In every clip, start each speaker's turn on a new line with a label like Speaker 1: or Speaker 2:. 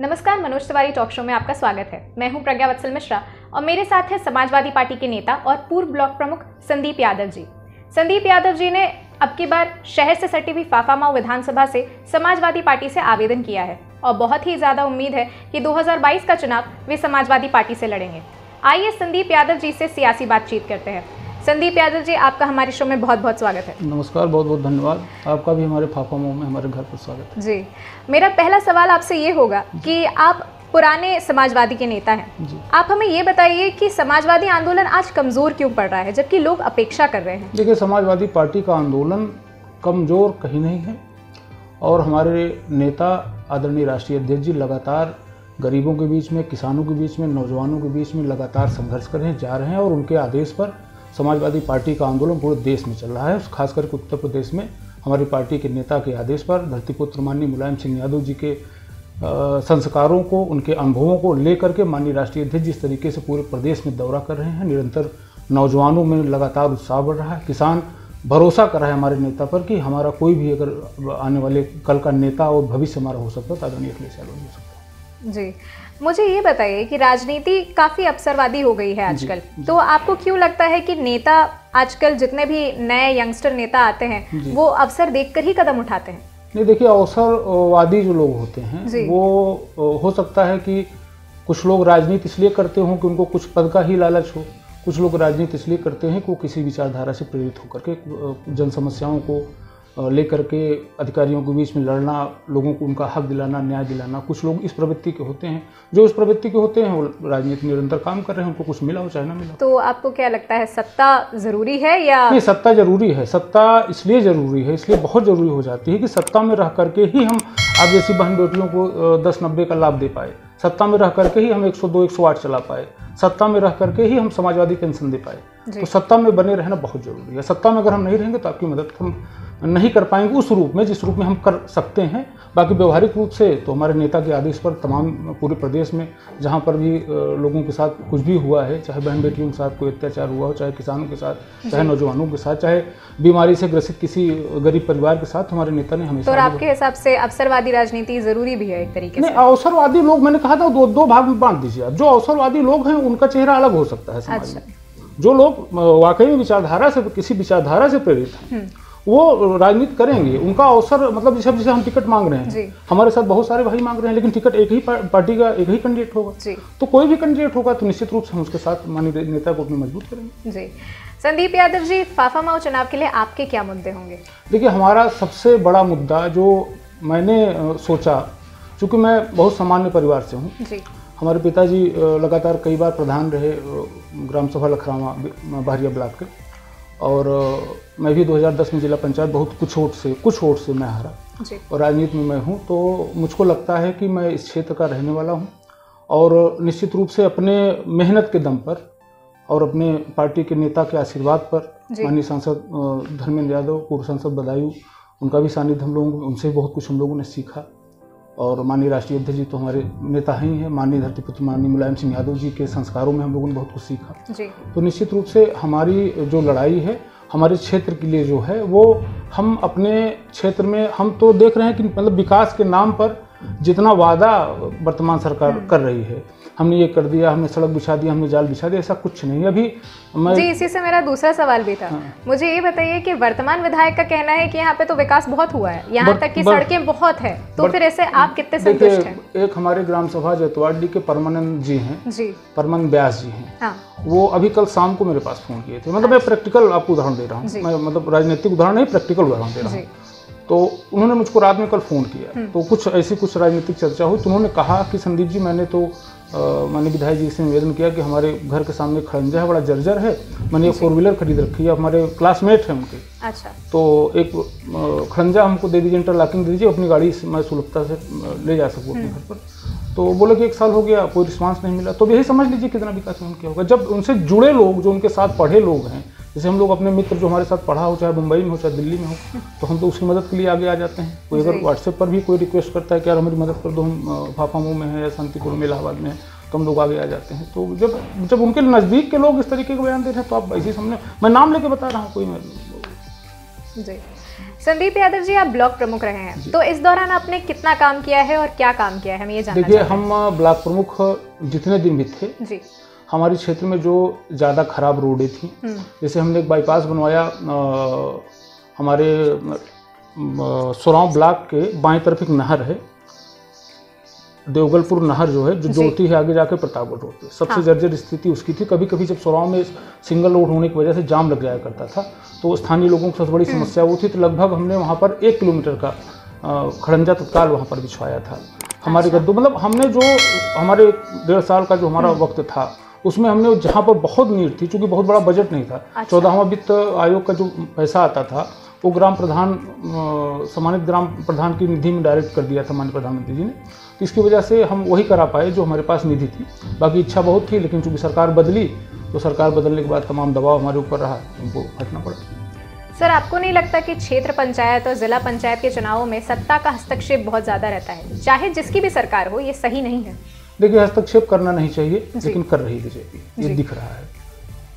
Speaker 1: नमस्कार, Manoj Tiwari talk show में आपका स्वागत है। मैं हूं प्रज्ञा वत्सल मिश्रा और मेरे साथ है समाजवादी पार्टी के नेता और पूर्व ब्लॉक प्रमुख संदीप यादव जी। संदीप यादव जी ने अब की बार शहर से सटी हुई फाफामाऊ विधानसभा से समाजवादी पार्टी से आवेदन किया है और बहुत ही ज्यादा उम्मीद है कि 2022 का चुनाव वे समाजवादी पार्टी से लड़ेंगे। आइए संदीप यादव जी से सियासी बातचीत करते हैं। संदीप यादव जी, आपका हमारे शो में बहुत बहुत स्वागत है।
Speaker 2: नमस्कार, बहुत बहुत धन्यवाद। आपका भी हमारे फाफामाऊ में हमारे घर पर स्वागत है
Speaker 1: जी। मेरा पहला सवाल आपसे ये होगा कि आप पुराने समाजवादी के नेता हैं जी। आप हमें ये बताइए कि समाजवादी आंदोलन आज कमजोर क्यों पड़ रहा है जबकि लोग अपेक्षा कर रहे हैं।
Speaker 2: देखिए, समाजवादी पार्टी का आंदोलन कमजोर कहीं नहीं है और हमारे नेता आदरणीय राष्ट्रीय अध्यक्ष जी लगातार गरीबों के बीच में, किसानों के बीच में, नौजवानों के बीच में लगातार संघर्ष कर रहे जा रहे हैं और उनके आदेश पर समाजवादी पार्टी का आंदोलन पूरे देश में चल रहा है। खास करके उत्तर प्रदेश में हमारी पार्टी के नेता के आदेश पर धरतीपुत्र माननीय मुलायम सिंह यादव जी के संस्कारों को, उनके अनुभवों को लेकर के माननीय राष्ट्रीय अध्यक्ष जिस तरीके से पूरे प्रदेश में दौरा कर रहे हैं, निरंतर नौजवानों में लगातार उत्साह बढ़ रहा है। किसान भरोसा कर रहा है हमारे नेता पर कि हमारा कोई भी अगर आने वाले कल का नेता और भविष्य हमारा हो सकता है तो आदरणीय अखिलेश यादव हो सकता है
Speaker 1: जी। मुझे ये बताइए कि राजनीति काफी अवसरवादी हो गई है आजकल, तो आपको क्यों लगता है कि नेता आजकल जितने भी नए यंगस्टर नेता आते हैं वो अवसर देखकर ही कदम उठाते हैं?
Speaker 2: नहीं, देखिए, अवसरवादी जो लोग होते हैं वो हो सकता है कि कुछ लोग राजनीति इसलिए करते हों कि उनको कुछ पद का ही लालच हो। कुछ लोग राजनीति इसलिए करते हैं कि वो किसी विचारधारा से प्रेरित होकर के जन समस्याओं को लेकर के अधिकारियों के बीच में लड़ना, लोगों को उनका हक दिलाना, न्याय दिलाना। कुछ लोग इस प्रवृत्ति के होते हैं, जो इस प्रवृत्ति के होते हैं वो राजनीति निरंतर काम कर रहे हैं, उनको कुछ मिला हो चाहे ना मिला।
Speaker 1: तो आपको क्या लगता है, सत्ता जरूरी है या
Speaker 2: नहीं? सत्ता जरूरी है। सत्ता इसलिए जरूरी है, इसलिए बहुत जरूरी हो जाती है कि सत्ता में रह करके ही हम आप जैसी बहन बेटियों को 10-90 का लाभ दे पाए, सत्ता में रह करके ही हम 102-108 चला पाए, सत्ता में रह करके ही हम समाजवादी पेंशन दे पाए। तो सत्ता में बने रहना बहुत जरूरी है। सत्ता में अगर हम नहीं रहेंगे तो आपकी मदद हम नहीं कर पाएंगे उस रूप में जिस रूप में हम कर सकते हैं। बाकी व्यवहारिक रूप से तो हमारे नेता के आदेश पर तमाम पूरे प्रदेश में जहां पर भी लोगों के साथ कुछ भी हुआ है, चाहे बहन बेटियों के साथ कोई अत्याचार हुआ हो, चाहे किसानों के साथ, चाहे नौजवानों के साथ, चाहे बीमारी से ग्रसित किसी गरीब परिवार के साथ, हमारे नेता ने हमेशा।
Speaker 1: तो आपके हिसाब से अवसरवादी राजनीति जरूरी भी है एक तरीके से?
Speaker 2: नहीं, अवसरवादी लोग, मैंने कहा था दो भाग में बांट दीजिए आप। जो अवसरवादी लोग हैं उनका चेहरा अलग हो सकता है समाज में। जो लोग वाकई में विचारधारा से, किसी विचारधारा से प्रेरित हैं वो राजनीति करेंगे। उनका अवसर, मतलब जैसे हम टिकट मांग रहे हैं, हमारे साथ बहुत सारे भाई मांग रहे हैं, लेकिन टिकट एक ही पार्टी का एक ही कैंडिडेट होगा। तो कोई भी कैंडिडेट होगा तो निश्चित रूप से हम उसके साथ माननीय नेता को अपने मजबूत करेंगे
Speaker 1: जी। संदीप यादव जी, फाफामाऊ चुनाव के लिए आपके क्या मुद्दे होंगे?
Speaker 2: देखिए, हमारा सबसे बड़ा मुद्दा जो मैंने सोचा, चूँकि मैं बहुत सामान्य परिवार से हूँ, हमारे पिताजी लगातार कई बार प्रधान रहे ग्राम सभा लखरामा बहरिया ब्लॉक के, और मैं भी 2010 में जिला पंचायत बहुत कुछ वोट से मैं हारा और राजनीति में मैं हूँ। तो मुझको लगता है कि मैं इस क्षेत्र का रहने वाला हूँ और निश्चित रूप से अपने मेहनत के दम पर और अपने पार्टी के नेता के आशीर्वाद पर, माननीय सांसद धर्मेंद्र यादव, पूर्व सांसद बदायूं, उनका भी सानिध्य हम लोगों, उनसे बहुत कुछ हम लोगों ने सीखा। और माननीय राष्ट्रीय अध्यक्ष जी तो हमारे नेता ही हैं, माननीय धरतीपुत्र माननीय मुलायम सिंह यादव जी के संस्कारों में हम लोगों ने बहुत कुछ सीखा। तो निश्चित रूप से हमारी जो लड़ाई है हमारे क्षेत्र के लिए जो है वो हम अपने क्षेत्र में हम तो देख रहे हैं कि मतलब विकास के नाम पर जितना वादा वर्तमान सरकार कर रही है, हमने ये कर दिया, हमने सड़क बिछा दिया, हमने जाल बिछा दिया, ऐसा कुछ नहीं। अभी
Speaker 1: जी, इसी से मेरा दूसरा सवाल भी था। मुझे ये बताइए कि वर्तमान विधायक का कहना है कि यहाँ पे तो विकास बहुत हुआ है, यहाँ तक कि सड़कें बहुत है, तो फिर ऐसे आप कितने संतुष्ट हैं?
Speaker 2: एक हमारे ग्राम सभा जैतवाड़ी के परमानंद जी हैं, परमानंद व्यास जी हैं, वो अभी कल शाम को मेरे पास फोन किए थे। मतलब मैं प्रैक्टिकल आपको उदाहरण दे रहा हूँ, मैं मतलब राजनीतिक उदाहरण नहीं, प्रैक्टिकल उदाहरण दे रहा हूँ। तो उन्होंने मुझको रात में कल फ़ोन किया, तो कुछ राजनीतिक चर्चा हुई, तो उन्होंने कहा कि संदीप जी, मैंने तो माननीय विधायक जी से निवेदन किया कि हमारे घर के सामने खड़ंजा है, बड़ा जर्जर है, मैंने एक 4 व्हीलर खरीद रखी है, हमारे क्लासमेट हैं उनके। अच्छा। तो एक खड़ंजा हमको दे दीजिए, इंटरलॉकिंग दे दीजिए, अपनी गाड़ी से मैं सुलभता से ले जा सकूँ अपने घर पर। तो बोले कि 1 साल हो गया, कोई रिस्पांस नहीं मिला। तो यही समझ लीजिए कितना विकास उनके होगा। जब उनसे जुड़े लोग, जो उनके साथ पढ़े लोग हैं, जैसे हम लोग अपने मित्र जो हमारे साथ पढ़ा हो, चाहे मुंबई में हो चाहे दिल्ली में हो, तो हम तो उसकी मदद के लिए आगे आ जाते हैं। कोई अगर व्हाट्सएप पर भी कोई रिक्वेस्ट करता है कि यार हमारी मदद कर दो, हम फाफामाऊ में है या शांतिपुर में, इलाहाबाद में है, तो हम लोग आगे आ जाते हैं। तो जब उनके नज़दीक के लोग इस तरीके के बयान दे रहे हैं तो आप ऐसे सामने, मैं नाम लेके बता रहा हूँ, कोई
Speaker 1: जी। संदीप यादव जी, आप ब्लॉक प्रमुख रहे हैं, तो इस दौरान आपने कितना काम किया है और क्या काम किया है, हमें ये जानना
Speaker 2: देखिए,
Speaker 1: चाहते हैं।
Speaker 2: हम ब्लॉक प्रमुख जितने दिन भी थे
Speaker 1: जी,
Speaker 2: हमारे क्षेत्र में जो ज़्यादा खराब रोडें थी, जैसे हमने एक बाईपास बनवाया हमारे सोराव ब्लॉक के बाएं तरफ एक नहर है, देवगलपुर नहर जो है, जो जोड़ती है आगे जाके प्रतापगढ़ रोड पे, सबसे जर्जर स्थिति उसकी थी। कभी कभी जब सोराव में सिंगल रोड होने की वजह से जाम लग जाया करता था, तो स्थानीय लोगों की सबसे बड़ी समस्या वो थी। तो लगभग हमने वहाँ पर 1 किलोमीटर का खड़ंजा तत्काल वहाँ पर बिछवाया था। हमारे गद्दू मतलब हमने जो हमारे 1.5 साल का जो हमारा वक्त था, उसमें हमने जहाँ पर बहुत नीड थी, चूँकि बहुत बड़ा बजट नहीं था, 14वां वित्त आयोग का जो पैसा आता था वो ग्राम प्रधान सम्मानित ग्राम प्रधान की निधि में डायरेक्ट कर दिया था माननीय प्रधानमंत्री जी ने। तो इसकी वजह से हम वही करा पाए जो हमारे पास निधि थी। बाकी इच्छा बहुत थी, लेकिन चूँकि सरकार बदली, तो सरकार बदलने के बाद तमाम दबाव हमारे ऊपर रहा, हमको हटना पड़ा।
Speaker 1: सर, आपको नहीं लगता कि क्षेत्र पंचायत और जिला पंचायत के चुनावों में सत्ता का हस्तक्षेप बहुत ज़्यादा रहता है, चाहे जिसकी भी सरकार हो, ये सही नहीं है?
Speaker 2: देखिए, हस्तक्षेप करना नहीं चाहिए, लेकिन कर रही बीजेपी, ये दिख रहा है।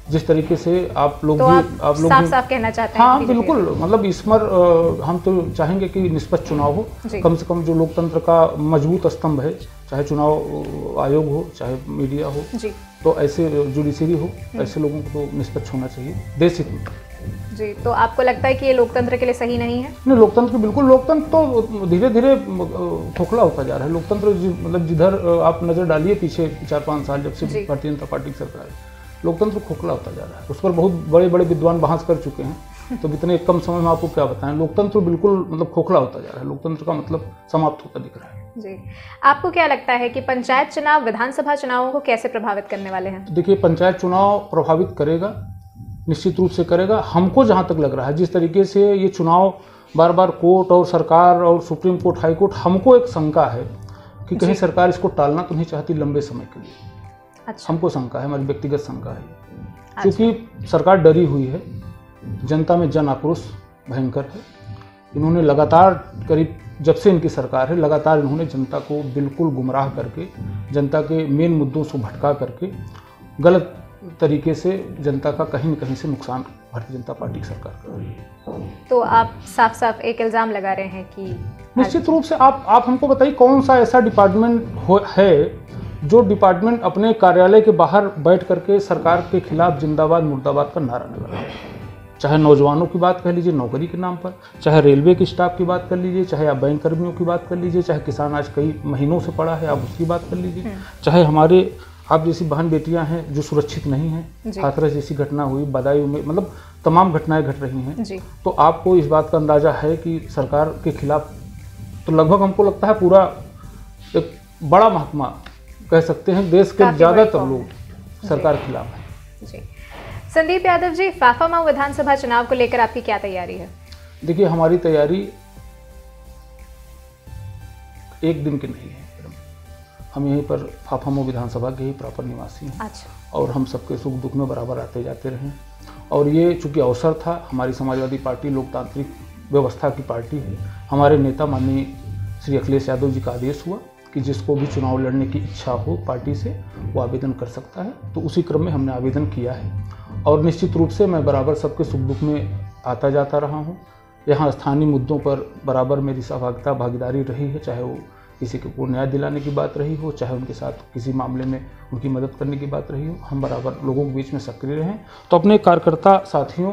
Speaker 2: जिस तरीके से आप लोग
Speaker 1: तो
Speaker 2: भी आप लोग
Speaker 1: साफ कहना चाहते हैं?
Speaker 2: हाँ बिल्कुल, मतलब इस बार हम तो चाहेंगे कि निष्पक्ष चुनाव हो। कम से कम जो लोकतंत्र का मजबूत स्तंभ है, चाहे चुनाव आयोग हो, चाहे मीडिया हो, तो ऐसे जुडिशरी हो, ऐसे लोगों को तो निष्पक्ष होना चाहिए देश हित में।
Speaker 1: जी, तो आपको लगता है कि ये लोकतंत्र के लिए सही नहीं है?
Speaker 2: नहीं, लोकतंत्र बिल्कुल, लोकतंत्र तो धीरे धीरे खोखला होता जा रहा है। लोकतंत्र मतलब जिधर आप नजर डालिए पीछे 4-5 साल, जब से भारतीय जनता पार्टी की सरकार है, लोकतंत्र खोखला होता जा रहा है। उस पर बहुत बड़े बड़े विद्वान बहस कर चुके हैं, तो इतने कम समय में आपको क्या बताएं। लोकतंत्र बिल्कुल मतलब खोखला होता जा रहा है, लोकतंत्र का मतलब समाप्त होता दिख रहा है।
Speaker 1: जी, आपको क्या लगता है कि पंचायत चुनाव विधानसभा चुनावों को कैसे प्रभावित करने वाले हैं?
Speaker 2: देखिए, पंचायत चुनाव प्रभावित करेगा, निश्चित रूप से करेगा। हमको जहाँ तक लग रहा है, जिस तरीके से ये चुनाव बार बार कोर्ट और सरकार और सुप्रीम कोर्ट, हाई कोर्ट, हमको एक शंका है कि कहीं सरकार इसको टालना तो नहीं चाहती लंबे समय के लिए।
Speaker 1: अच्छा।
Speaker 2: हमको शंका है, हमारी व्यक्तिगत शंका है, क्योंकि सरकार डरी हुई है, जनता में जन आक्रोश भयंकर है। इन्होंने लगातार, करीब जब से इनकी सरकार है, लगातार इन्होंने जनता को बिल्कुल गुमराह करके, जनता के मेन मुद्दों से भटका करके, गलत तरीके से जनता का कहीं न कहीं से नुकसान भारतीय जनता पार्टी की सरकार कर रही है।
Speaker 1: तो आप साफ साफ एक इल्ज़ाम लगा रहे हैं कि
Speaker 2: निश्चित रूप से आप हमको बताइए, कौन सा ऐसा डिपार्टमेंट है जो डिपार्टमेंट अपने कार्यालय के बाहर बैठ करके सरकार के खिलाफ जिंदाबाद मुर्दाबाद का नारा लगा है? चाहे नौजवानों की बात कर लीजिए नौकरी के नाम पर, चाहे रेलवे के स्टाफ की बात कर लीजिए, चाहे आप बैंक कर्मियों की बात कर लीजिए, चाहे किसान आज कई महीनों से पड़ा है, आप उसकी बात कर लीजिए, चाहे हमारे आप जैसी बहन बेटियां हैं जो सुरक्षित नहीं हैं, हाथरस जैसी घटना हुई, बदायूं में, मतलब तमाम घटनाएं घट रही हैं। तो आपको इस बात का अंदाजा है कि सरकार के खिलाफ तो लगभग हमको लगता है पूरा एक बड़ा महकमा, कह सकते हैं देश के ज़्यादातर लोग सरकार के खिलाफ हैं।
Speaker 1: जी, संदीप यादव जी, फाफामाऊ विधानसभा चुनाव को लेकर आपकी क्या तैयारी है? देखिए,
Speaker 2: हमारी तैयारी एक दिन की नहीं है। हम यहीं पर फाफामाऊ विधानसभा के ही प्रॉपर निवासी हैं।
Speaker 1: अच्छा।
Speaker 2: और हम सबके सुख दुख में बराबर आते जाते रहे। और ये चूँकि अवसर था, हमारी समाजवादी पार्टी लोकतांत्रिक व्यवस्था की पार्टी है। हमारे नेता माननीय श्री अखिलेश यादव जी का आदेश हुआ कि जिसको भी चुनाव लड़ने की इच्छा हो पार्टी से, वो आवेदन कर सकता है। तो उसी क्रम में हमने आवेदन किया है और निश्चित रूप से मैं बराबर सबके सुख दुख में आता जाता रहा हूँ। यहाँ स्थानीय मुद्दों पर बराबर मेरी सहभागिता भागीदारी रही है, चाहे वो किसी को न्याय दिलाने की बात रही हो, चाहे उनके साथ किसी मामले में उनकी मदद करने की बात रही हो, हम बराबर लोगों के बीच में सक्रिय रहें। तो अपने कार्यकर्ता साथियों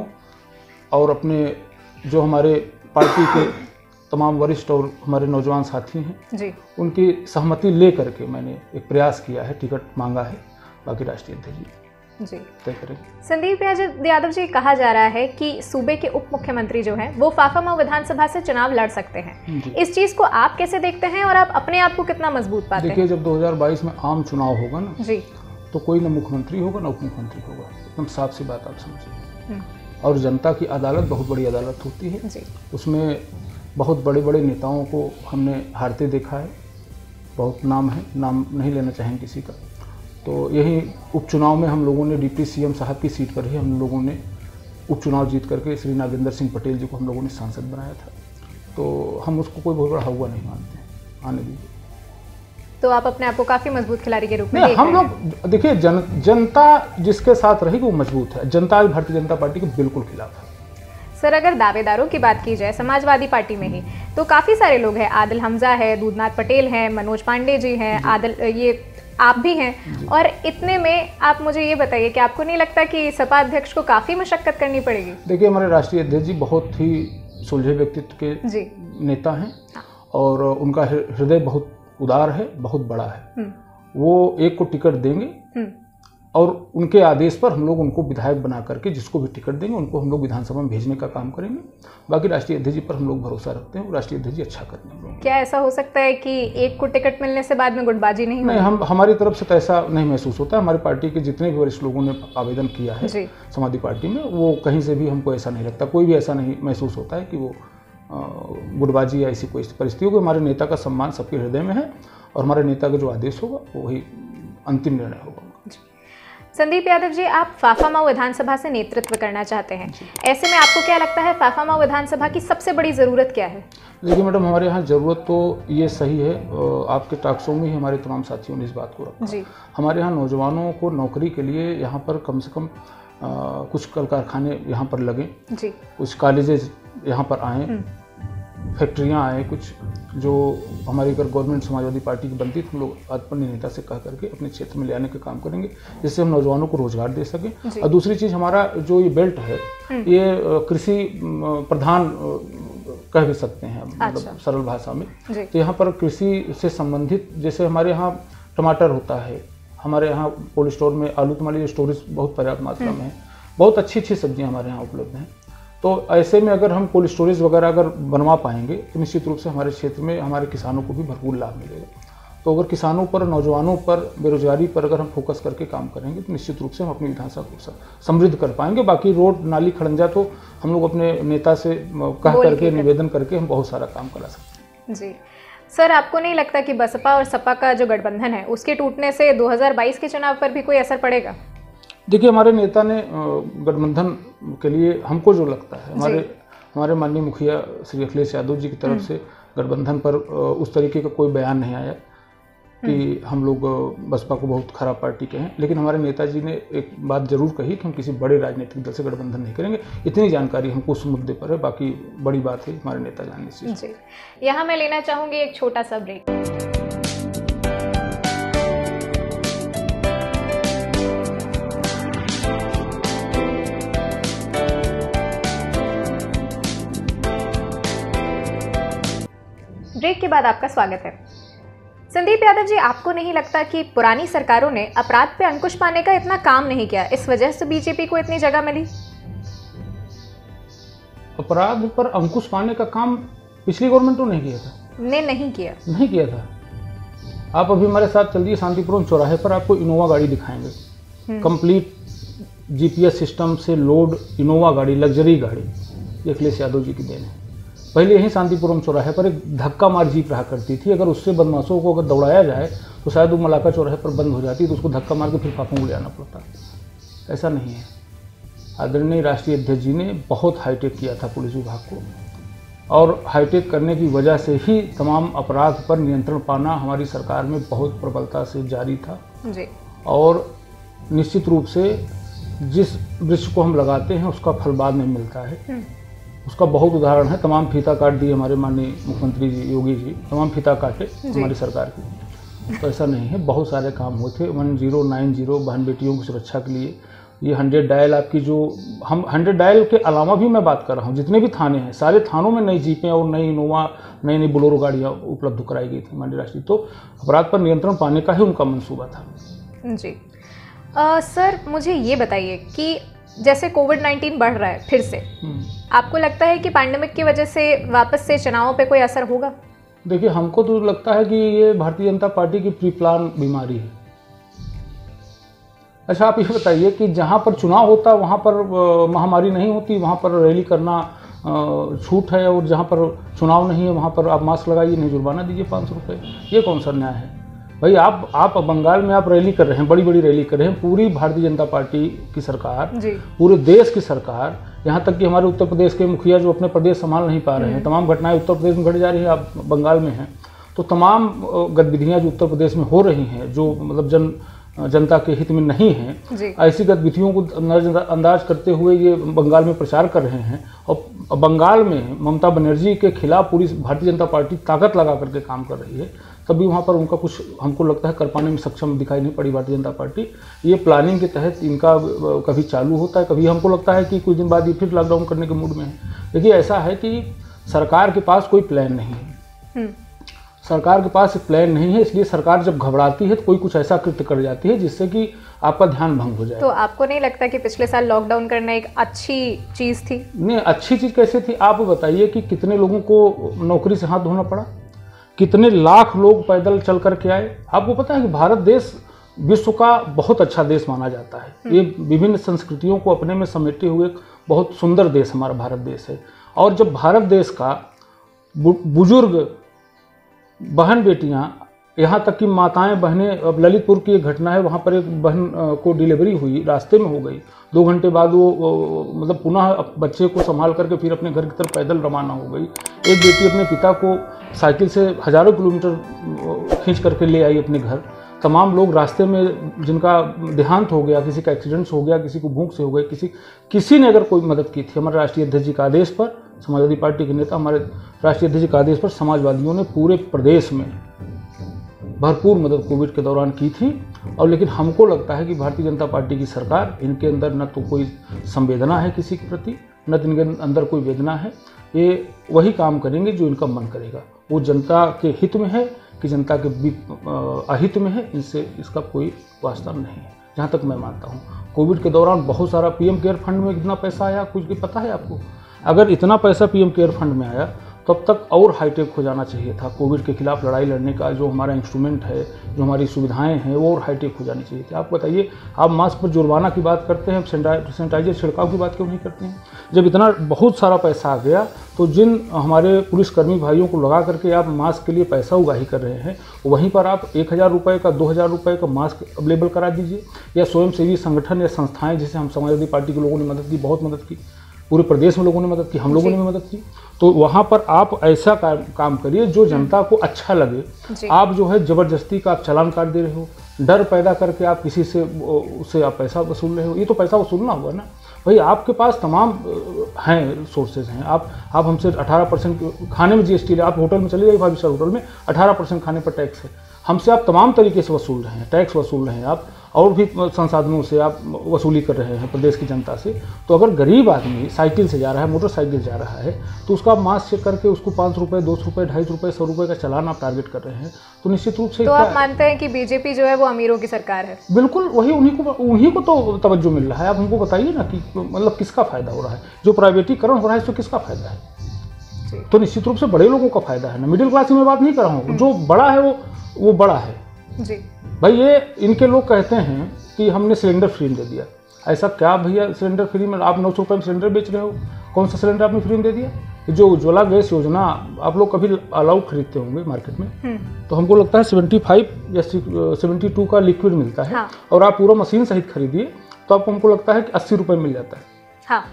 Speaker 2: और अपने जो हमारे पार्टी के तमाम वरिष्ठ और हमारे नौजवान साथी हैं जी, उनकी सहमति ले करके मैंने एक प्रयास किया है, टिकट मांगा है। बाकी राष्ट्रीय अध्यक्ष जी तय करेंगे।
Speaker 1: संदीप यादव जी, कहा जा रहा है कि सूबे के उप मुख्यमंत्री जो हैं वो फाफामाऊ विधानसभा से चुनाव लड़ सकते हैं। इस चीज को आप कैसे देखते हैं और आप अपने आप को कितना मजबूत पाते हैं?
Speaker 2: देखिए, जब 2022 में आम चुनाव होगा ना
Speaker 1: जी,
Speaker 2: तो कोई ना मुख्यमंत्री होगा ना उप मुख्यमंत्री होगा, एकदम साफ सी बात आप समझिए। और जनता की अदालत बहुत बड़ी अदालत होती है जी। उसमें बहुत बड़े बड़े नेताओं को हमने हारते देखा है, बहुत नाम है, नाम नहीं लेना चाहेंगे किसी का। तो यही उपचुनाव में हम लोगों ने डिप्टी सीएम साहब की सीट पर ही हम लोगों ने उपचुनाव जीत करके श्री नागेंद्र सिंह पटेल जी को हम लोगों ने सांसद बनाया था। तो हम उसको कोई बहुत बड़ा हुआ नहीं मानते हैं, आने दीजिए।
Speaker 1: तो आप अपने आप को काफ़ी मजबूत खिलाड़ी के रूप में
Speaker 2: देख रहे हैं? हम लोग देखिए, जनता जिसके साथ रहेगी वो मजबूत है। जनता आज भारतीय जनता पार्टी के बिल्कुल खिलाफ है।
Speaker 1: सर अगर दावेदारों की बात की जाए समाजवादी पार्टी में ही, तो काफ़ी सारे लोग हैं। आदिल हमजा है, दूधनाथ पटेल हैं, मनोज पांडे जी हैं, आदिल ये आप भी हैं। और इतने में आप मुझे ये बताइए कि आपको नहीं लगता कि सपा अध्यक्ष को काफ़ी मशक्कत करनी पड़ेगी?
Speaker 2: देखिए, हमारे राष्ट्रीय अध्यक्ष जी बहुत ही सुलझे व्यक्तित्व के नेता हैं और उनका हृदय बहुत उदार है, बहुत बड़ा है। वो एक को टिकट देंगे और उनके आदेश पर हम लोग उनको विधायक बना करके जिसको भी टिकट देंगे उनको हम लोग विधानसभा में भेजने का काम करेंगे। बाकी राष्ट्रीय अध्यक्ष जी पर हम लोग भरोसा रखते हैं, राष्ट्रीय अध्यक्ष जी अच्छा करते हैं।
Speaker 1: क्या ऐसा हो सकता है कि एक को टिकट मिलने से बाद में गुटबाजी नहीं?
Speaker 2: नहीं, हमारी तरफ से तो ऐसा नहीं महसूस होता है। हमारी पार्टी के जितने भी वरिष्ठ लोगों ने आवेदन किया है समाजवादी पार्टी में, वो कहीं से भी हमको ऐसा नहीं लगता, कोई भी ऐसा नहीं महसूस होता है कि वो गुटबाजी या ऐसी कोई परिस्थिति होगी। हमारे नेता का सम्मान सबके हृदय में है और हमारे नेता का जो आदेश होगा वही अंतिम निर्णय होगा।
Speaker 1: संदीप यादव जी, आप फाफामऊ विधानसभा से नेतृत्व करना चाहते हैं, ऐसे में आपको क्या लगता है फाफामऊ विधानसभा की सबसे बड़ी ज़रूरत क्या है?
Speaker 2: देखिए मैडम, हमारे यहाँ ज़रूरत तो ये सही है, आपके टॉक्सों में ही हमारे तमाम साथियों ने इस बात को रखा जी। हमारे यहाँ नौजवानों को नौकरी के लिए यहाँ पर कम से कम कुछ कल कारखाने यहाँ पर लगें जी, कुछ कॉलेजेस यहाँ पर आएँ, फैक्ट्रियाँ आए, कुछ जो हमारी अगर गवर्नमेंट समाजवादी पार्टी की बनती तो हम लोग आत्मनिर्भर नेता से कह करके अपने क्षेत्र में ले आने का काम करेंगे, जिससे हम नौजवानों को रोजगार दे सकें। और दूसरी चीज़, हमारा जो ये बेल्ट है ये कृषि प्रधान कह भी सकते हैं, मतलब सरल भाषा में। तो यहाँ पर कृषि से संबंधित, जैसे हमारे यहाँ टमाटर होता है, हमारे यहाँ कोल्ड स्टोर में आलू तुम्हारी स्टोरेज बहुत पर्याप्त मात्रा में है, बहुत अच्छी अच्छी सब्जियाँ हमारे यहाँ उपलब्ध हैं। तो ऐसे में अगर हम कोल्ड स्टोरेज वगैरह अगर बनवा पाएंगे तो निश्चित रूप से हमारे क्षेत्र में हमारे किसानों को भी भरपूर लाभ मिलेगा। तो अगर किसानों पर, नौजवानों पर, बेरोजगारी पर अगर हम फोकस करके काम करेंगे तो निश्चित रूप से हम अपनी विधानसभा को समृद्ध कर पाएंगे। बाकी रोड, नाली, खड़ंजा तो हम लोग अपने नेता से कह करके, निवेदन करके हम बहुत सारा काम करा सकते हैं।
Speaker 1: जी सर, आपको नहीं लगता कि बसपा और सपा का जो गठबंधन है उसके टूटने से 2022 के चुनाव पर भी कोई असर पड़ेगा?
Speaker 2: देखिए, हमारे नेता ने गठबंधन के लिए, हमको जो लगता है, हमारे माननीय मुखिया श्री अखिलेश यादव जी की तरफ से गठबंधन पर उस तरीके का कोई बयान नहीं आया कि हम लोग बसपा को बहुत खराब पार्टी के हैं। लेकिन हमारे नेताजी ने एक बात जरूर कही कि हम किसी बड़े राजनीतिक दल से गठबंधन नहीं करेंगे। इतनी जानकारी हमको उस मुद्दे पर है, बाकी बड़ी बात है हमारे नेता जानने से।
Speaker 1: जी, यहाँ मैं लेना चाहूँगी एक छोटा सा ब्रेक। ब्रेक के बाद आपका स्वागत है। संदीप यादव जी, आपको नहीं लगता कि पुरानी सरकारों ने अपराध पे अंकुश पाने का इतना काम नहीं किया, इस वजह से बीजेपी को इतनी जगह मिली?
Speaker 2: अपराध पर अंकुश पाने का काम पिछली गवर्नमेंटों ने किया था?
Speaker 1: नहीं किया था।
Speaker 2: आप अभी हमारे साथ चल दिए शांतिपुरम चौराहे पर, आपको इनोवा गाड़ी दिखाएंगे, कंप्लीट जीपीएस सिस्टम से लोड इनोवा गाड़ी, लग्जरी गाड़ी, ये अखिलेश यादव जी की देन है। पहले यहीं शांतिपुरम चौराहे पर एक धक्का मार जीप रहा करती थी, अगर उससे बदमाशों को अगर दौड़ाया जाए तो शायद वो मलाका चौराहे पर बंद हो जाती, तो उसको धक्का मार के फिर फाफों को ले आना पड़ता। ऐसा नहीं है। आदरणीय राष्ट्रीय अध्यक्ष जी ने बहुत हाईटेक किया था पुलिस विभाग को, और हाईटेक करने की वजह से ही तमाम अपराध पर नियंत्रण पाना हमारी सरकार में बहुत प्रबलता से जारी था जी। और निश्चित रूप से जिस वृक्ष को हम लगाते हैं उसका फल बाद में मिलता है, उसका बहुत उदाहरण है। तमाम फीता काट दिए हमारे माननीय मुख्यमंत्री जी, योगी जी, तमाम फीता काटे हमारी सरकार की। तो ऐसा नहीं है, बहुत सारे काम हुए थे। 1090 बहन बेटियों की सुरक्षा के लिए ये 100 डायल, आपकी जो हम 100 डायल के अलावा भी मैं बात कर रहा हूँ, जितने भी थाने हैं सारे थानों में नई जीपें और नई इनोवा, नई बोलेरो गाड़ियाँ उपलब्ध कराई गई थी माननीय राष्ट्रीय। तो अपराध पर नियंत्रण पाने का ही उनका मंसूबा था
Speaker 1: जी। सर मुझे ये बताइए कि जैसे कोविड-19 बढ़ रहा है फिर से, आपको लगता है कि पैंडेमिक की वजह से वापस से चुनावों पे कोई असर होगा?
Speaker 2: देखिए, हमको तो लगता है कि ये भारतीय जनता पार्टी की प्री प्लान बीमारी है। अच्छा, आप ये बताइए कि जहाँ पर चुनाव होता वहाँ पर महामारी नहीं होती, वहाँ पर रैली करना छूट है, और जहाँ पर चुनाव नहीं है वहाँ पर आप मास्क लगाइए, नहीं जुर्माना दीजिए 500 रुपये। ये कौन सा न्याय है भाई? आप बंगाल में आप रैली कर रहे हैं, बड़ी बड़ी रैली कर रहे हैं, पूरी भारतीय जनता पार्टी की सरकार, पूरे देश की सरकार, यहाँ तक कि हमारे उत्तर प्रदेश के मुखिया जो अपने प्रदेश संभाल नहीं पा रहे हैं, तमाम घटनाएं उत्तर प्रदेश में घट जा रही हैं, आप बंगाल में हैं, तो तमाम गतिविधियाँ जो उत्तर प्रदेश में हो रही हैं, जो मतलब जन जनता के हित में नहीं है, ऐसी गतिविधियों को नजरअंदाज करते हुए ये बंगाल में प्रचार कर रहे हैं। और बंगाल में ममता बनर्जी के खिलाफ पूरी भारतीय जनता पार्टी ताकत लगा करके काम कर रही है, तभी वहाँ पर उनका कुछ हमको लगता है कर पाने में सक्षम दिखाई नहीं पड़ी भारतीय जनता पार्टी। ये प्लानिंग के तहत इनका कभी चालू होता है, कभी हमको लगता है कि कुछ दिन बाद ये फिर लॉकडाउन करने के मूड में है। देखिए ऐसा है कि सरकार के पास कोई प्लान नहीं है, सरकार के पास एक प्लान नहीं है, इसलिए सरकार जब घबराती है तो कोई कुछ ऐसा कृत्य कर जाती है जिससे कि आपका ध्यान भंग हो जाए।
Speaker 1: तो आपको नहीं लगता कि पिछले साल लॉकडाउन करना एक अच्छी चीज़ थी? नहीं,
Speaker 2: अच्छी चीज़ कैसे थी? आप बताइए कि कितने लोगों को नौकरी से हाथ धोना पड़ा, कितने लाख लोग पैदल चल करके आए। आपको पता है कि भारत देश विश्व का बहुत अच्छा देश माना जाता है। ये विभिन्न संस्कृतियों को अपने में समेटे हुए बहुत सुंदर देश हमारा भारत देश है। और जब भारत देश का बुजुर्ग बहन बेटियां, यहाँ तक कि माताएं बहनें, अब ललितपुर की एक घटना है, वहाँ पर एक बहन को डिलीवरी हुई, रास्ते में हो गई, 2 घंटे बाद वो मतलब पुनः बच्चे को संभाल करके फिर अपने घर की तरफ पैदल रवाना हो गई। एक बेटी अपने पिता को साइकिल से हजारों किलोमीटर खींच करके ले आई अपने घर। तमाम लोग रास्ते में जिनका देहांत हो गया, किसी का एक्सीडेंट हो गया, किसी को भूख से हो गए, किसी ने अगर कोई मदद की थी, हमारे राष्ट्रीय अध्यक्ष जी के आदेश पर, समाजवादी पार्टी के नेता हमारे राष्ट्रीय अध्यक्ष जी के आदेश पर समाजवादियों ने पूरे प्रदेश में भरपूर मदद कोविड के दौरान की थी। और लेकिन हमको लगता है कि भारतीय जनता पार्टी की सरकार, इनके अंदर न तो कोई संवेदना है किसी के प्रति, न तो इनके अंदर कोई वेदना है। ये वही काम करेंगे जो इनका मन करेगा। वो जनता के हित में है कि जनता के अहित में है, इनसे इसका कोई वास्ता नहीं है, जहाँ तक मैं मानता हूँ। कोविड के दौरान बहुत सारा पीएम केयर फंड में कितना पैसा आया, कुछ पता है आपको? अगर इतना पैसा पीएम केयर फंड में आया तब तक और हाईटेक हो जाना चाहिए था। कोविड के खिलाफ लड़ाई लड़ने का जो हमारा इंस्ट्रूमेंट है, जो हमारी सुविधाएं हैं, वो और हाईटेक हो जानी चाहिए थी। आप बताइए, आप मास्क पर जुर्माना की बात करते हैं, सैनिटाइजर छिड़काव की बात क्यों नहीं करते हैं? जब इतना बहुत सारा पैसा आ गया तो जिन हमारे पुलिसकर्मी भाइयों को लगा करके आप मास्क के लिए पैसा उगाही कर रहे हैं, वहीं पर आप 1000 रुपये का, 2000 रुपये का मास्क अवेलेबल करा दीजिए। या स्वयंसेवी संगठन या संस्थाएँ, जिसे हम समाजवादी पार्टी के लोगों ने मदद की, बहुत मदद की, पूरे प्रदेश में लोगों ने मदद की, हम लोगों ने भी मदद की। तो वहाँ पर आप ऐसा काम करिए जो जनता को अच्छा लगे। आप जो है ज़बरदस्ती का आप चालान काट दे रहे हो, डर पैदा करके आप किसी से उससे आप पैसा वसूल रहे हो, ये तो पैसा वसूलना होगा ना भाई। आपके पास तमाम हैं सोर्सेज हैं। आप हमसे 18% खाने में जीएसटी, आप होटल में चले जाइए, 5 स्टार होटल में 18% खाने पर टैक्स है। हमसे आप तमाम तरीके से वसूल रहे हैं, टैक्स वसूल रहे हैं आप, और भी संसाधनों से आप वसूली कर रहे हैं प्रदेश की जनता से। तो अगर गरीब आदमी साइकिल से जा रहा है, मोटरसाइकिल जा रहा है, तो उसका मास्क चेक करके उसको 5 रुपये, 200 रुपये, 250 रुपये, 100 रुपये का चालान आप टारगेट कर रहे हैं, तो निश्चित रूप से।
Speaker 1: तो आप मानते हैं कि बीजेपी जो है वो अमीरों की सरकार है?
Speaker 2: बिल्कुल, वही उन्हीं को तो तवज्जो मिल रहा है। आप हमको बताइए ना कि मतलब किसका फायदा हो रहा है? जो प्राइवेटीकरण हो रहा है इससे किसका फायदा है? तो निश्चित रूप से बड़े लोगों का फायदा है ना। मिडिल क्लास की मैं बात नहीं कर रहा हूँ, जो बड़ा है वो बड़ा है
Speaker 1: जी भाई।
Speaker 2: ये इनके लोग कहते हैं कि हमने सिलेंडर फ्री में दे दिया। ऐसा क्या भैया, सिलेंडर फ्री में? आप 900 रुपये में सिलेंडर बेच रहे हो, कौन सा सिलेंडर आपने फ्री में दे दिया? जो उज्ज्वला गैस योजना, आप लोग कभी अलाउ खरीदते होंगे मार्केट में, तो हमको लगता है 75 या 72 का लिक्विड मिलता है। हाँ। और आप पूरा मशीन सहित खरीदिए तो आपको हमको लगता है कि 80 रुपये मिल जाता है। हाँ।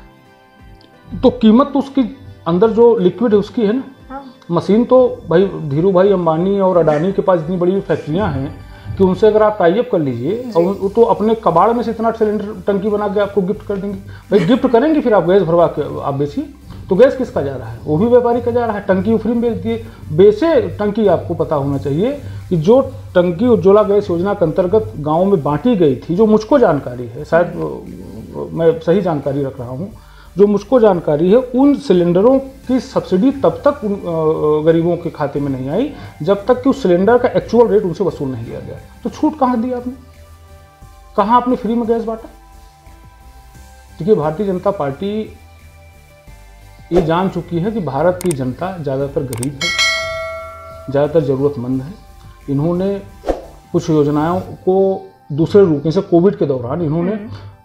Speaker 2: तो कीमत तो उसकी अंदर जो लिक्विड है उसकी है ना। हाँ। मशीन तो भाई धीरू भाई अंबानी और अडानी के पास इतनी बड़ी फैक्ट्रियां हैं कि उनसे अगर आप टाइप कर लीजिए और तो अपने कबाड़ में से इतना सिलेंडर टंकी बना के आपको गिफ्ट कर देंगे। भाई गिफ्ट करेंगे, फिर आप गैस भरवा के आप बेचिए। तो गैस किसका जा रहा है? वो भी व्यापारी का जा रहा है। टंकी फ्री में बेच दिए, बेचे टंकी। आपको पता होना चाहिए कि जो टंकी उज्ज्वला गैस योजना के अंतर्गत गाँव में बांटी गई थी, जो मुझको जानकारी है, शायद मैं सही जानकारी रख रहा हूँ, जो मुझको जानकारी है, उन सिलेंडरों की सब्सिडी तब तक गरीबों के खाते में नहीं आई जब तक कि उस सिलेंडर का एक्चुअल रेट उनसे वसूल नहीं किया गया। तो छूट कहाँ दी आपने? कहाँ आपने फ्री में गैस बांटा? देखिए, भारतीय जनता पार्टी ये जान चुकी है कि भारत की जनता ज़्यादातर गरीब है, ज़्यादातर ज़रूरतमंद है। इन्होंने कुछ योजनाओं को दूसरे रूप में, जैसे कोविड के दौरान इन्होंने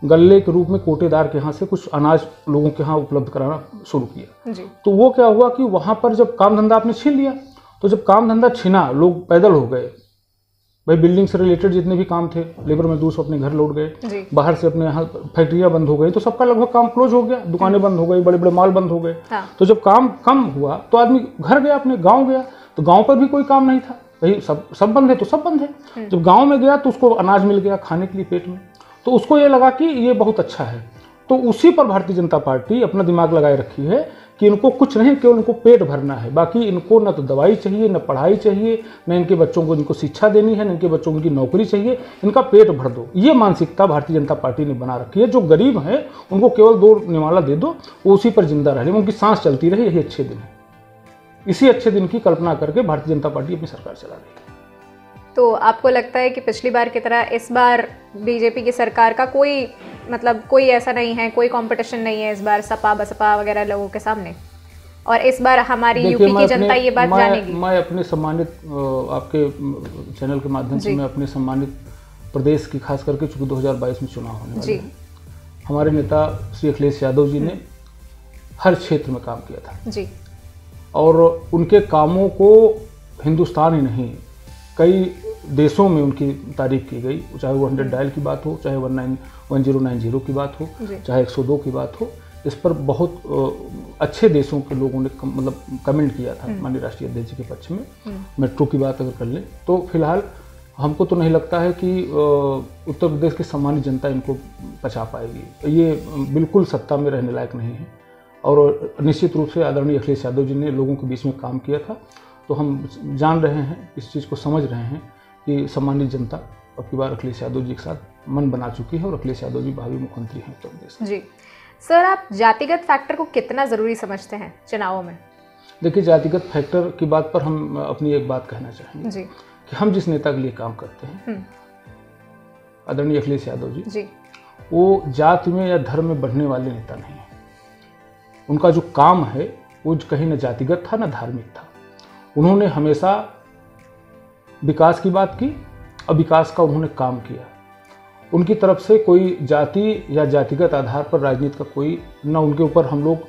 Speaker 2: गल्ले के रूप में कोटेदार के यहाँ से कुछ अनाज लोगों के यहाँ उपलब्ध कराना शुरू किया जी। तो वो क्या हुआ कि वहाँ पर जब काम धंधा आपने छीन लिया, तो जब काम धंधा छीना, लोग पैदल हो गए। भाई बिल्डिंग से रिलेटेड जितने भी काम थे, लेबर मजदूर सब अपने घर लौट गए, बाहर से अपने यहाँ फैक्ट्रियाँ बंद हो गई, तो सबका लगभग काम क्लोज हो गया, दुकानें बंद हो गई, बड़े बड़े मॉल बंद हो गए। हाँ। तो जब काम कम हुआ तो आदमी घर गया, अपने गाँव गया, तो गाँव पर भी कोई काम नहीं था। कहीं सब बंद है तो सब बंद है। जब गांव में गया तो उसको अनाज मिल गया खाने के लिए पेट में, तो उसको ये लगा कि ये बहुत अच्छा है। तो उसी पर भारतीय जनता पार्टी अपना दिमाग लगाए रखी है कि इनको कुछ नहीं, केवल इनको पेट भरना है, बाकी इनको न तो दवाई चाहिए, न पढ़ाई चाहिए, न इनके बच्चों को इनको शिक्षा देनी है, न इनके बच्चों को इनकी नौकरी चाहिए, इनका पेट भर दो। ये मानसिकता भारतीय जनता पार्टी ने बना रखी है। जो गरीब है उनको केवल 2 निवाला दे दो, वो उसी पर जिंदा रहे, उनकी सांस चलती रहे, यही अच्छे दिन है। इसी अच्छे दिन की कल्पना करके भारतीय जनता पार्टी अपनी सरकार चला रही है।
Speaker 1: तो आपको लगता है कि पिछली बार की तरह इस बार बीजेपी की सरकार का कोई ऐसा नहीं है, कोई कंपटीशन नहीं है इस बार सपा बसपा वगैरह लोगों के सामने, और इस बार हमारी यूपी की जनता ये बात जानेगी?
Speaker 2: मैं अपने सम्मानित आपके चैनल के माध्यम से मैं अपने सम्मानित प्रदेश की खास करके, चूंकि 2022 में चुनाव होने वाले हैं, हमारे नेता श्री अखिलेश यादव जी ने हर क्षेत्र में काम किया था जी, और उनके कामों को हिंदुस्तान ही नहीं कई देशों में उनकी तारीफ की गई, चाहे वो 100 डायल की बात हो, चाहे 1090 की बात हो, चाहे 102 की बात हो। इस पर बहुत अच्छे देशों के लोगों ने कमेंट किया था माननीय राष्ट्रीय अध्यक्ष जी के पक्ष में। मेट्रो की बात अगर कर लें तो फिलहाल हमको तो नहीं लगता है कि उत्तर प्रदेश की सम्मानित जनता इनको पचा पाएगी। ये बिल्कुल सत्ता में रहने लायक नहीं है, और निश्चित रूप से आदरणीय अखिलेश यादव जी ने लोगों के बीच में काम किया था। तो हम जान रहे हैं, इस चीज़ को समझ रहे हैं कि सम्मानित जनता अब की बार अखिलेश यादव जी के साथ मन बना चुकी है, और अखिलेश यादव जी भावी मुख्यमंत्री हैं उत्तर प्रदेश
Speaker 1: जी। सर, आप जातिगत फैक्टर को कितना ज़रूरी समझते हैं चुनावों में?
Speaker 2: देखिए, जातिगत फैक्टर की बात पर हम अपनी एक बात कहना चाहेंगे जी, कि हम जिस नेता के लिए काम करते हैं आदरणीय अखिलेश यादव जी, वो जाति में या धर्म में बढ़ने वाले नेता नहीं है। उनका जो काम है वो कहीं न जातिगत था न धार्मिक था। उन्होंने हमेशा विकास की बात की और विकास का उन्होंने काम किया। उनकी तरफ से कोई जाति या जातिगत आधार पर राजनीति का कोई न उनके ऊपर हम लोग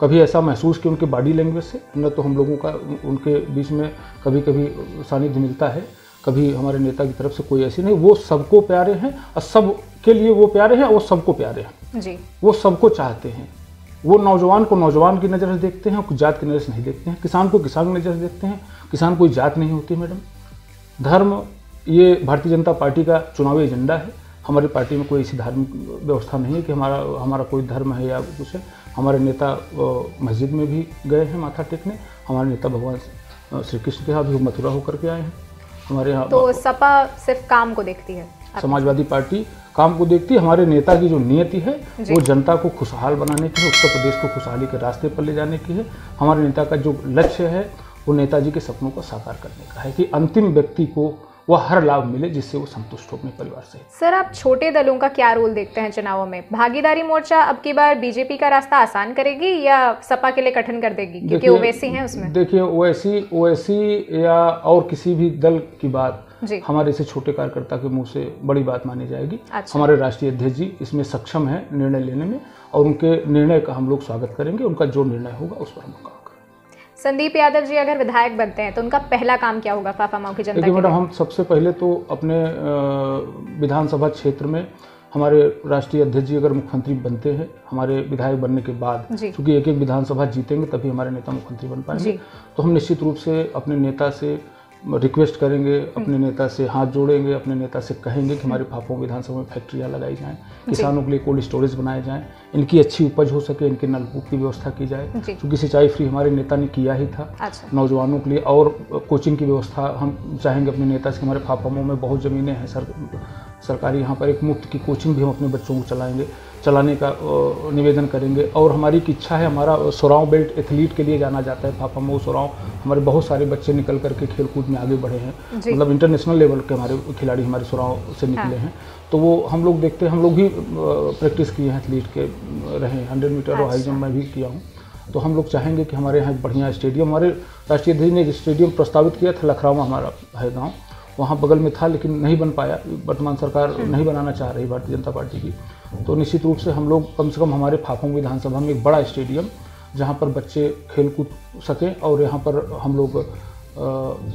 Speaker 2: कभी ऐसा महसूस कि उनके बॉडी लैंग्वेज से, न तो हम लोगों का उनके बीच में कभी कभी सानिध्य मिलता है, कभी हमारे नेता की तरफ से कोई ऐसी नहीं। वो सबको प्यारे हैं और सब के लिए वो प्यारे हैं, और वो सबको प्यारे हैं जी। वो सबको चाहते हैं। वो नौजवान को नौजवान की नज़र से देखते हैं, और जात की नज़र से नहीं देखते हैं। किसान को किसान की नज़र से देखते हैं। किसान कोई जात नहीं होती मैडम। धर्म ये भारतीय जनता पार्टी का चुनावी एजेंडा है। हमारी पार्टी में कोई ऐसी धार्मिक व्यवस्था नहीं है कि हमारा कोई धर्म है या कुछ है। हमारे नेता मस्जिद में भी गए हैं माथा टेकने। हमारे नेता भगवान श्री कृष्ण के यहाँ भी मथुरा होकर के आए हैं। हमारे यहाँ
Speaker 1: तो सपा सिर्फ काम को देखती है,
Speaker 2: समाजवादी पार्टी काम को देखती है। हमारे नेता की जो नियति है वो जनता को खुशहाल बनाने की है, उत्तर प्रदेश को खुशहाली के रास्ते पर ले जाने की है। हमारे नेता का जो लक्ष्य है वो नेताजी के सपनों को साकार करने का है, कि अंतिम व्यक्ति को वह हर लाभ मिले जिससे वो संतुष्ट हो अपने परिवार से।
Speaker 1: सर, आप छोटे दलों का क्या रोल देखते हैं चुनावों में? भागीदारी मोर्चा अब की बार बीजेपी का रास्ता आसान करेगी या सपा के लिए कठिन कर देगी, क्योंकि ओवैसी हैं उसमें?
Speaker 2: देखिए, ओवैसी या और किसी भी दल की बात हमारे से छोटे कार्यकर्ता के मुंह से बड़ी बात मानी जाएगी। अच्छा। हमारे राष्ट्रीय अध्यक्ष जी इसमें सक्षम है निर्णय लेने में, और उनके निर्णय का हम लोग स्वागत करेंगे। उनका जो निर्णय होगा उस पर हम काम।
Speaker 1: संदीप यादव जी अगर विधायक बनते हैं तो उनका पहला काम क्या होगा फाफा की जनता के लिए?
Speaker 2: मैडम, हम सबसे पहले तो अपने विधानसभा क्षेत्र में हमारे राष्ट्रीय अध्यक्ष जी अगर मुख्यमंत्री बनते हैं, हमारे विधायक बनने के बाद, क्योंकि एक एक विधानसभा जीतेंगे तभी हमारे नेता मुख्यमंत्री बन पाएंगे, तो हम निश्चित रूप से अपने नेता से रिक्वेस्ट करेंगे, अपने नेता से हाथ जोड़ेंगे, अपने नेता से कहेंगे कि हमारे फाफों विधानसभा में फैक्ट्रियाँ लगाई जाएं, किसानों के लिए कोल्ड स्टोरेज बनाए जाएं, इनकी अच्छी उपज हो सके, इनके नलकूप की व्यवस्था की जाए, क्योंकि सिंचाई फ्री हमारे नेता ने किया ही था। अच्छा। नौजवानों के लिए और कोचिंग की व्यवस्था हम चाहेंगे अपने नेता से। हमारे फाफामों में बहुत ज़मीनें हैं सरकारी, यहाँ पर एक मुफ्त की कोचिंग भी हम अपने बच्चों को चलाने का निवेदन करेंगे। और हमारी एक इच्छा है, हमारा सोराव बेल्ट एथलीट के लिए जाना जाता है फाफामऊ सोराव। हमारे बहुत सारे बच्चे निकल करके खेलकूद में आगे बढ़े हैं, मतलब इंटरनेशनल लेवल के हमारे खिलाड़ी हमारे सोराव से निकले हैं। तो वो हम लोग देखते हैं, हम लोग भी प्रैक्टिस किए हैं एथलीट के रहे, 100 मीटर और हाई जंप में भी किया हूँ। तो हम लोग चाहेंगे कि हमारे यहाँ एक बढ़िया स्टेडियम, हमारे राष्ट्रीय अध्यक्ष ने एक स्टेडियम प्रस्तावित किया था, लखरावा हमारा है गाँव, वहाँ बगल में था लेकिन नहीं बन पाया। वर्तमान सरकार नहीं बनाना चाह रही भारतीय जनता पार्टी की। तो निश्चित रूप से हम लोग कम से कम हमारे फाफों विधानसभा में एक बड़ा स्टेडियम जहाँ पर बच्चे खेल कूद सकें, और यहाँ पर हम लोग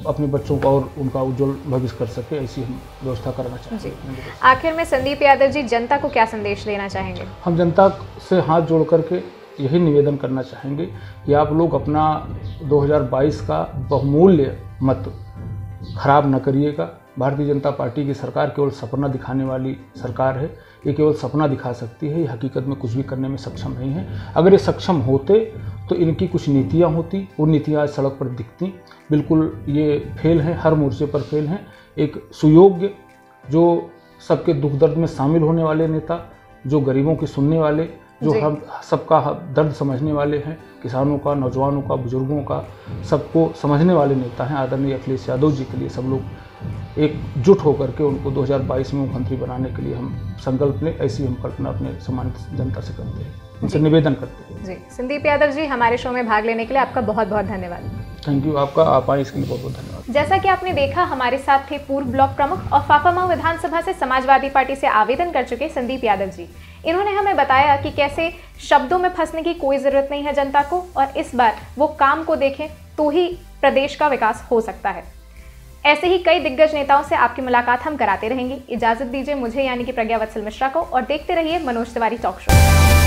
Speaker 2: अपने बच्चों का और उनका उज्जवल भविष्य कर सके, ऐसी हम व्यवस्था करना चाहते हैं।
Speaker 1: आखिर में संदीप यादव जी जनता को क्या संदेश देना चाहेंगे?
Speaker 2: हम जनता से हाथ जोड़ करके यही निवेदन करना चाहेंगे कि आप लोग अपना 2022 का बहुमूल्य मत खराब न करिएगा। भारतीय जनता पार्टी की सरकार केवल सपना दिखाने वाली सरकार है। ये केवल सपना दिखा सकती है, ये हकीकत में कुछ भी करने में सक्षम नहीं है। अगर ये सक्षम होते तो इनकी कुछ नीतियाँ होती, वो नीतियाँ आज सड़क पर दिखती। बिल्कुल ये फेल हैं, हर मोर्चे पर फेल हैं। एक सुयोग्य, जो सबके दुख दर्द में शामिल होने वाले नेता, जो गरीबों की सुनने वाले, जो हम सबका दर्द समझने वाले हैं, किसानों का, नौजवानों का, बुजुर्गों का, सबको समझने वाले नेता हैं आदरणीय अखिलेश यादव जी के लिए सब लोग एकजुट होकर के उनको 2022 में मुख्यमंत्री बनाने के लिए हम संकल्प लें। ऐसी हम कल्पना अपने सम्मानित जनता से करते हैं, उनसे निवेदन करते हैं।
Speaker 1: जी, संदीप यादव जी, हमारे शो में भाग लेने के लिए आपका बहुत बहुत धन्यवाद।
Speaker 2: थैंक यू, आपका आप आए इसके लिए बहुत बहुत धन्यवाद।
Speaker 1: जैसा कि आपने देखा, हमारे साथ थे पूर्व ब्लॉक प्रमुख और फाफामऊ विधानसभा से समाजवादी पार्टी से आवेदन कर चुके संदीप यादव जी। इन्होंने हमें बताया कि कैसे शब्दों में फंसने की कोई जरूरत नहीं है जनता को, और इस बार वो काम को देखें तो ही प्रदेश का विकास हो सकता है। ऐसे ही कई दिग्गज नेताओं से आपकी मुलाकात हम कराते रहेंगे। इजाजत दीजिए मुझे यानी कि प्रज्ञा वत्सल मिश्रा को, और देखते रहिए मनोज तिवारी टॉक शो।